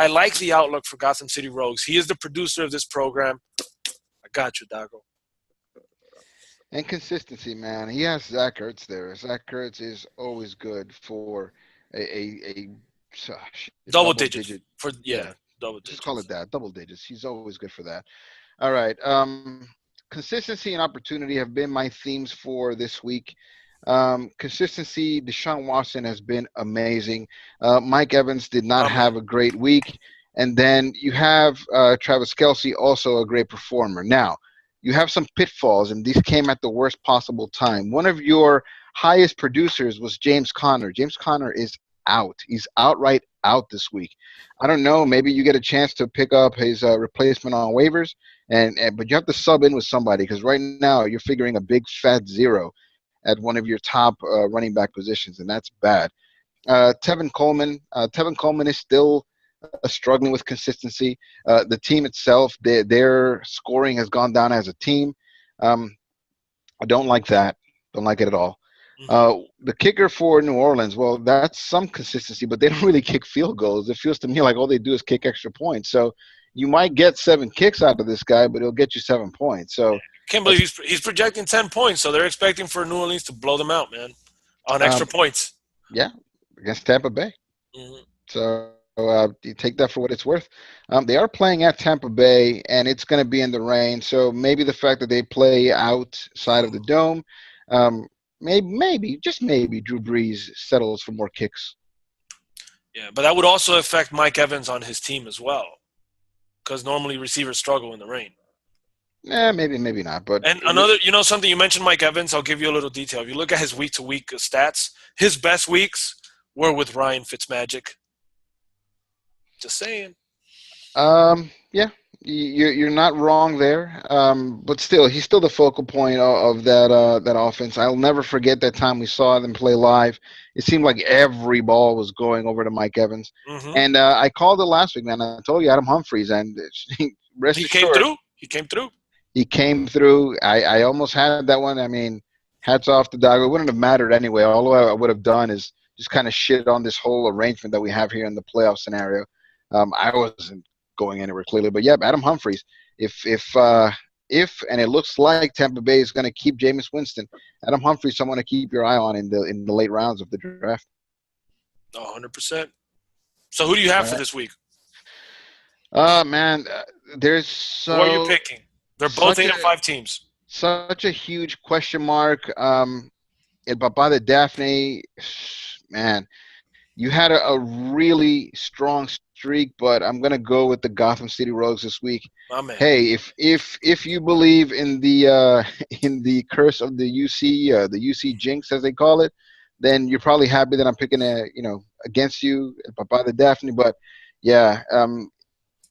like the outlook for Gotham City Rogues. He is the producer of this program. I got you, Dago. And consistency, man. He has Zach Ertz there. Zach Ertz is always good for a double digits. Double digits. Just call it that. Double digits. He's always good for that. All right. Consistency and opportunity have been my themes for this week. Consistency, Deshaun Watson has been amazing. Mike Evans did not have a great week. And then you have Travis Kelce, also a great performer. Now, you have some pitfalls, and these came at the worst possible time. One of your highest producers was James Conner. James Conner is out. He's outright out this week. I don't know. Maybe you get a chance to pick up his replacement on waivers, but you have to sub in with somebody because right now you're figuring a big fat zero at one of your top running back positions, and that's bad. Tevin Coleman. Tevin Coleman is still struggling with consistency. The team itself, their scoring has gone down as a team. I don't like that. Don't like it at all. The kicker for New Orleans, well, that's some consistency, but they don't really kick field goals. It feels to me like all they do is kick extra points. So you might get 7 kicks out of this guy, but he'll get you 7 points. So can't believe he's projecting 10 points, so they're expecting for New Orleans to blow them out, man, on extra points. Yeah, against Tampa Bay. So you take that for what it's worth. They are playing at Tampa Bay, and it's going to be in the rain. So maybe the fact that they play outside of the dome, maybe, just maybe, Drew Brees settles for more kicks. Yeah, but that would also affect Mike Evans on his team as well, because normally receivers struggle in the rain. Maybe not. But and another, something you mentioned, Mike Evans. I'll give you a little detail. If you look at his week-to-week stats, his best weeks were with Ryan Fitzmagic. Just saying. Yeah, you're not wrong there. But still, he's still the focal point of that offense. I'll never forget that time we saw them play live. It seemed like every ball was going over to Mike Evans. And I called it last week, man. I told you Adam Humphries, and rest assured, He came through. He came through. I almost had that one. I mean, hats off to Dog. It wouldn't have mattered anyway. All I would have done is just kind of shit on this whole arrangement that we have here in the playoff scenario. I wasn't going anywhere clearly, but yeah, Adam Humphries. If and it looks like Tampa Bay is going to keep Jameis Winston, Adam Humphries, someone to keep your eye on in the late rounds of the draft. 100%. So who do you have for this week? Man, there's who are you picking? They're both 8-5 teams. Such a huge question mark. Papa the Daphne, man, you had a really strong streak, but I'm gonna go with the Gotham City Rogues this week. My man. Hey, if you believe in the curse of the UC jinx as they call it, then you're probably happy that I'm picking against you, Papa the Daphne. But yeah,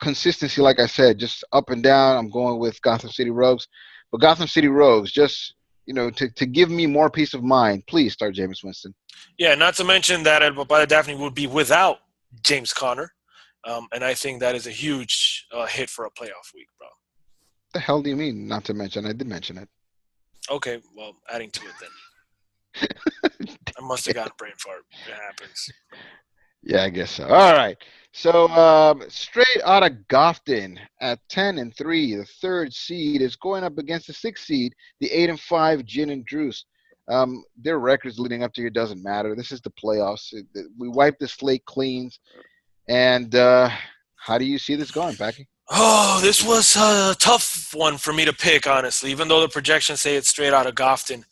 consistency, like I said, just up and down. I'm going with Gotham City Rogues, but Gotham City Rogues, just to give me more peace of mind, please start Jameis Winston. Yeah, not to mention that Papa the Daphne would be without James Conner. And I think that is a huge hit for a playoff week, bro. The hell do you mean not to mention? I did mention it. Okay, well, adding to it then. I must have got a brain fart. It happens. Yeah, I guess so. All right. So straight out of Gotham at 10-3, the 3rd seed is going up against the 6th seed, the 8-5 Gin and Juice. Their records leading up to here doesn't matter. This is the playoffs. We wipe the slate clean. And how do you see this going, Paki? Oh, this was a tough one for me to pick, honestly, even though the projections say it's straight out of Gotham.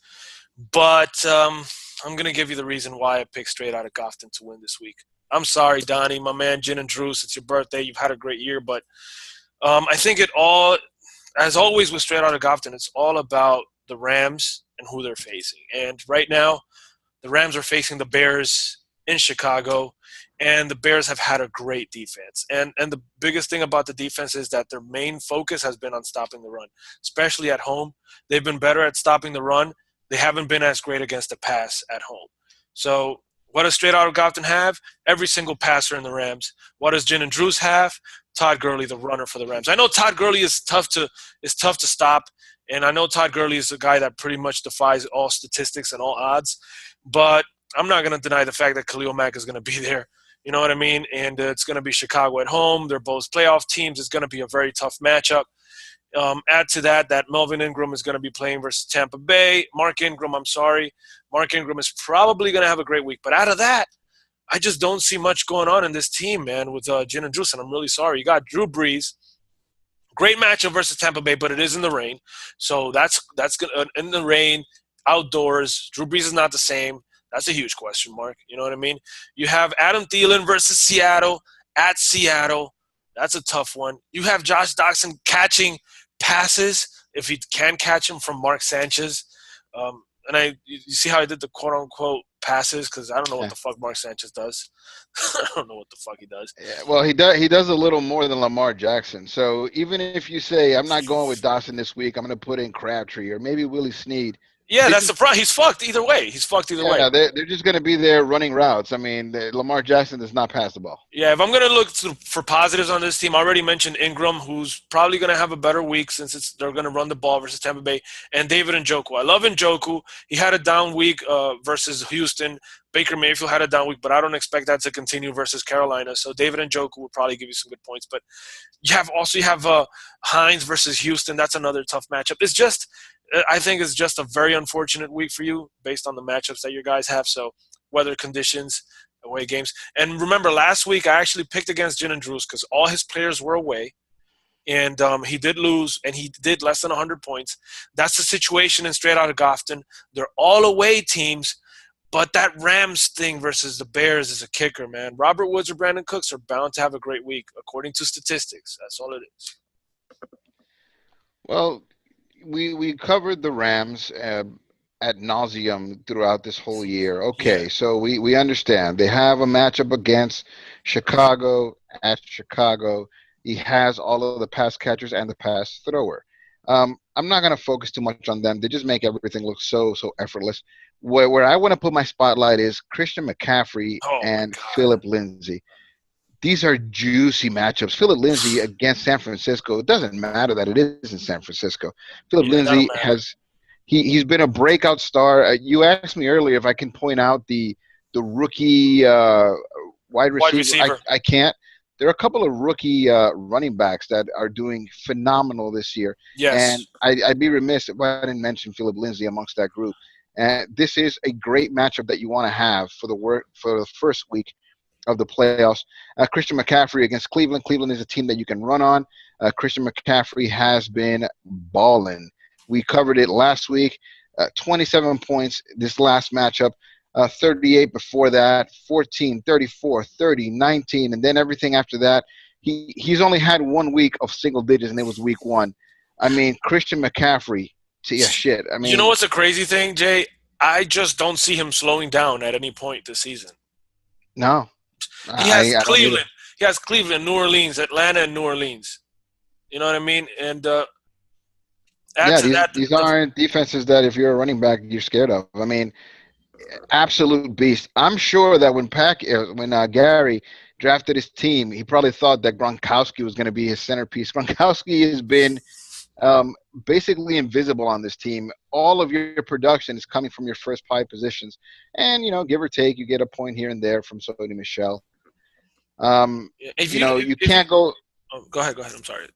But I'm going to give you the reason why I picked straight out of Gotham to win this week. I'm sorry, Donnie, my man, Gin and Druce. It's your birthday. You've had a great year. But I think it all, as always with straight out of Gotham, it's all about the Rams and who they're facing. And right now, the Rams are facing the Bears in Chicago. And the Bears have had a great defense. And the biggest thing about the defense is that their main focus has been on stopping the run, especially at home. They've been better at stopping the run. They haven't been as great against the pass at home. So what does straight out of Gotham have? Every single passer in the Rams. What does Gin and Druce have? Todd Gurley, the runner for the Rams. I know Todd Gurley is tough to stop, and I know Todd Gurley is a guy that pretty much defies all statistics and all odds, but I'm not going to deny the fact that Khalil Mack is going to be there. You know what I mean? And it's going to be Chicago at home. They're both playoff teams. It's going to be a very tough matchup. Add to that Melvin Ingram is going to be playing versus Tampa Bay. Mark Ingram is probably going to have a great week. But out of that, I just don't see much going on in this team, man, with Gin and Juice, and I'm really sorry. You got Drew Brees. Great matchup versus Tampa Bay, but it is in the rain. So that's in the rain, outdoors. Drew Brees is not the same. That's a huge question mark. You know what I mean? You have Adam Thielen versus Seattle at Seattle. That's a tough one. You have Josh Doctson catching passes, if he can catch them, from Mark Sanchez. And you see how I did the quote-unquote passes because I don't know what Yeah. the fuck Mark Sanchez does. I don't know what the fuck he does. Yeah, well, he does a little more than Lamar Jackson. So even if you say I'm not going with Dawson this week, I'm going to put in Crabtree or maybe Willie Snead. Yeah, They that's the just problem. He's fucked either way. He's fucked either way. Yeah, they're just going to be there running routes. I mean, Lamar Jackson does not pass the ball. Yeah, if I'm going to look for positives on this team, I already mentioned Ingram, who's probably going to have a better week since they're going to run the ball versus Tampa Bay, and David Njoku. I love Njoku. He had a down week versus Houston. Baker Mayfield had a down week, but I don't expect that to continue versus Carolina. So David Njoku will probably give you some good points. But you have Hines versus Houston. That's another tough matchup. I think it's just a very unfortunate week for you based on the matchups that your guys have. So weather conditions, away games. And remember, last week I actually picked against Gin and Drews because all his players were away. And he did lose, and he did less than 100 points. That's the situation in Straight Outta Goffton. They're all away teams, but that Rams thing versus the Bears is a kicker, man. Robert Woods or Brandon Cooks are bound to have a great week, according to statistics. That's all it is. Well, we covered the Rams ad nauseum throughout this whole year. Okay, Yeah. so we understand they have a matchup against Chicago at Chicago. He has all of the pass catchers and the pass thrower. I'm not going to focus too much on them. They just make everything look so effortless. Where I want to put my spotlight is Christian McCaffrey Oh, my and God. Philip Lindsay. These are juicy matchups. Philip Lindsay against San Francisco. It doesn't matter that it is in San Francisco. Philip Yeah, that don't Lindsay matter. he's been a breakout star. You asked me earlier if I can point out the rookie wide Wide receiver. receiver. I can't. There are a couple of rookie running backs that are doing phenomenal this year, Yes. and I'd be remiss if I didn't mention Philip Lindsay amongst that group. And this is a great matchup that you want to have for the first week of the playoffs. Christian McCaffrey against Cleveland. Cleveland is a team that you can run on. Christian McCaffrey has been balling. We covered it last week. 27 points this last matchup. 38 before that, 14, 34, 30, 19, and then everything after that. He's only had 1 week of single digits, and it was week 1. I mean, Christian McCaffrey, yeah, shit. I You know mean, what's a crazy thing, Jay? I just don't see him slowing down at any point this season. no. He has I don't either. Cleveland. He has Cleveland, New Orleans, Atlanta, and New Orleans. You know what I mean? And add Yeah, to that, these aren't defenses that if you're a running back, you're scared of. I mean, absolute beast. I'm sure that when Gary drafted his team, he probably thought that Gronkowski was going to be his centerpiece. Gronkowski has been basically invisible on this team. All of your production is coming from your first 5 positions, and give or take, you get a point here and there from Sony Michel. You can't go. Oh, go ahead. I'm sorry.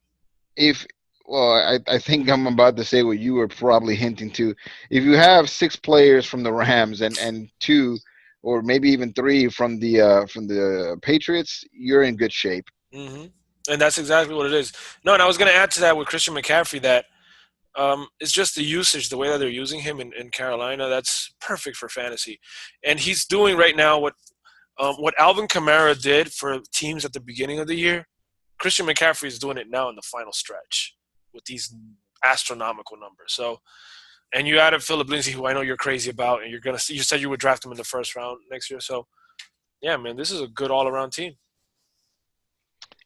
I think I'm about to say what you were probably hinting to. If you have 6 players from the Rams and 2 or maybe even 3 from the Patriots, you're in good shape. Mm-hmm. And that's exactly what it is. No, and I was going to add to that with Christian McCaffrey that it's just the usage, the way that they're using him in Carolina. That's perfect for fantasy, and he's doing right now what Alvin Kamara did for teams at the beginning of the year. Christian McCaffrey is doing it now in the final stretch with these astronomical numbers. So, and you added Philip Lindsay, who I know you're crazy about, and you said you would draft him in the first round next year. So, yeah, man, this is a good all-around team.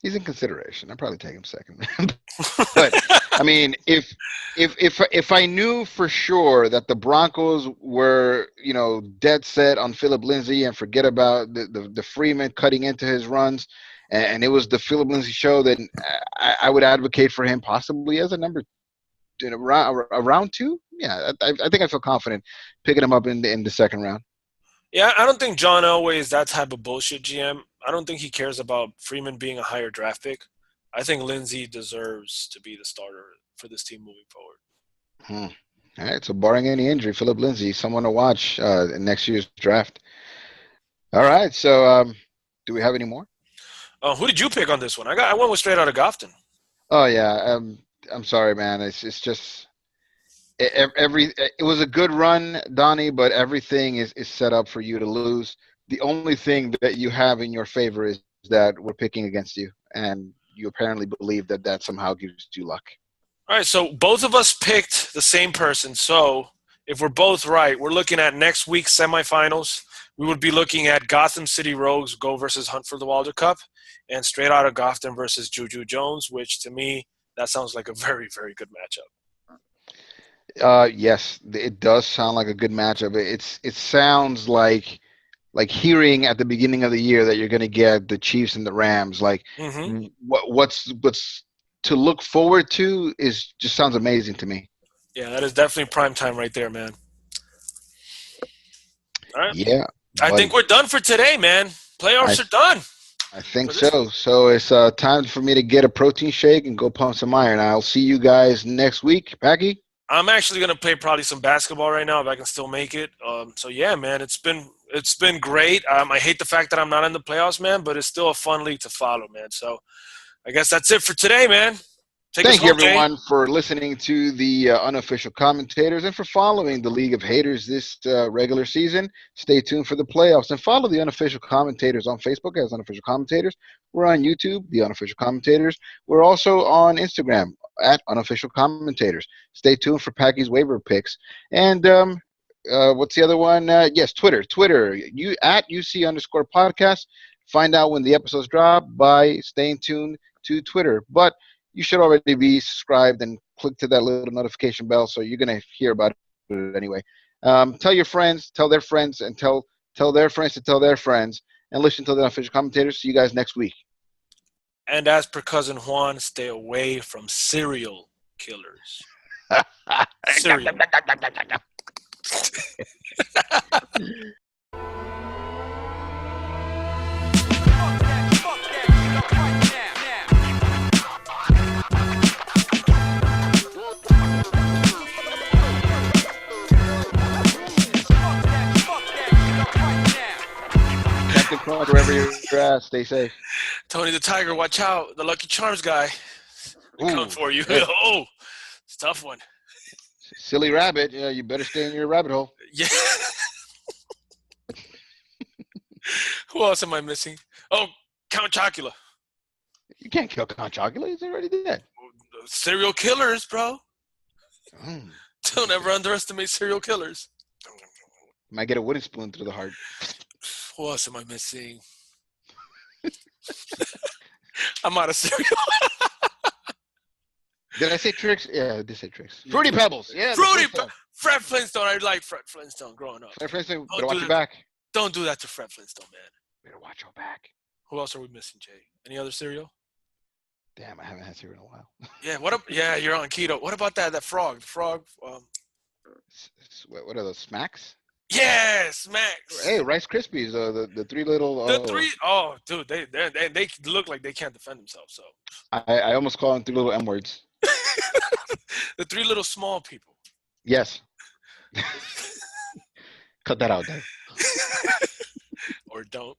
He's in consideration. I'd probably take him second. But I mean, if I knew for sure that the Broncos were dead set on Philip Lindsay and forget about the Freeman cutting into his runs, and it was the Philip Lindsay show, then I would advocate for him possibly as a number in round 2. Yeah, I think I feel confident picking him up in the second round. Yeah, I don't think John Elway is that type of bullshit GM. I don't think he cares about Freeman being a higher draft pick. I think Lindsay deserves to be the starter for this team moving forward. All right, so barring any injury, Philip Lindsay, someone to watch in next year's draft. All right, so do we have any more? Who did you pick on this one? I went with Straight Outta Goffton. Oh yeah, I'm sorry, man. It's just it was a good run, Donnie, but everything is set up for you to lose. The only thing that you have in your favor is that we're picking against you, and you apparently believe that somehow gives you luck. All right, so both of us picked the same person. So if we're both right, we're looking at next week's semifinals. We would be looking at Gotham City Rogues go versus Hunt for the Wilder Cup, and Straight Outta Gotham versus Juju Jones, which to me, that sounds like a very, very good matchup. Yes, it does sound like a good matchup. It sounds like hearing at the beginning of the year that you're going to get the Chiefs and the Rams. Like what's to look forward to is just sounds amazing to me. Yeah, that is definitely prime time right there, man. All right. Yeah, I think we're done for today, man. Playoffs are done. I think so. So it's time for me to get a protein shake and go pump some iron. I'll see you guys next week. Paki? I'm actually gonna play probably some basketball right now if I can still make it. So yeah, man, it's been great. I hate the fact that I'm not in the playoffs, man, but it's still a fun league to follow, man. So I guess that's it for today, man. Thank you, everyone, for listening to the unofficial commentators and for following the League of Haters this regular season. Stay tuned for the playoffs and follow the unofficial commentators on Facebook as unofficial commentators. We're on YouTube, the unofficial commentators. We're also on Instagram at unofficial commentators. Stay tuned for Paki's waiver picks. And what's the other one? Yes, Twitter. You at UC_podcast. Find out when the episodes drop by staying tuned to Twitter. But you should already be subscribed and click to that little notification bell, so you're going to hear about it anyway. Tell your friends, tell their friends, and tell their friends to tell their friends, and listen to the official commentators. See you guys next week. And as per Cousin Juan, stay away from serial killers. Serial. Wherever you're at, stay safe. Tony the Tiger, watch out. The Lucky Charms guy. Coming for you. Oh, it's a tough one. Silly rabbit. Yeah, you better stay in your rabbit hole. Yeah. Who else am I missing? Oh, Count Chocula. You can't kill Count Chocula. He's already dead. Serial killers, bro. Don't ever underestimate serial killers. Might get a wooden spoon through the heart. Who else am I missing? I'm out of cereal. Did I say tricks? Yeah, I did say tricks. Fruity Pebbles. Yeah. Fred Flintstone. I liked Fred Flintstone growing up. Fred Flintstone, better watch your back. Don't do that to Fred Flintstone, man. Better watch your back. Who else are we missing, Jay? Any other cereal? Damn, I haven't had cereal in a while. Yeah, you're on keto. What about that frog? The frog. What are those, Smacks? Yes, Max. Hey, Rice Krispies, the three little. Oh, dude, they look like they can't defend themselves. So I almost call them three little M words. The three little small people. Yes. Cut that out, Dave. Or don't.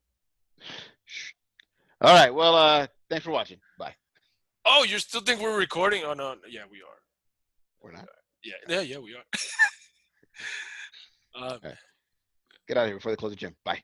All right. Well, thanks for watching. Bye. Oh, you still think we're recording? Oh no, yeah, we are. We're not. Yeah, we are. Get out of here before they close the gym. Bye.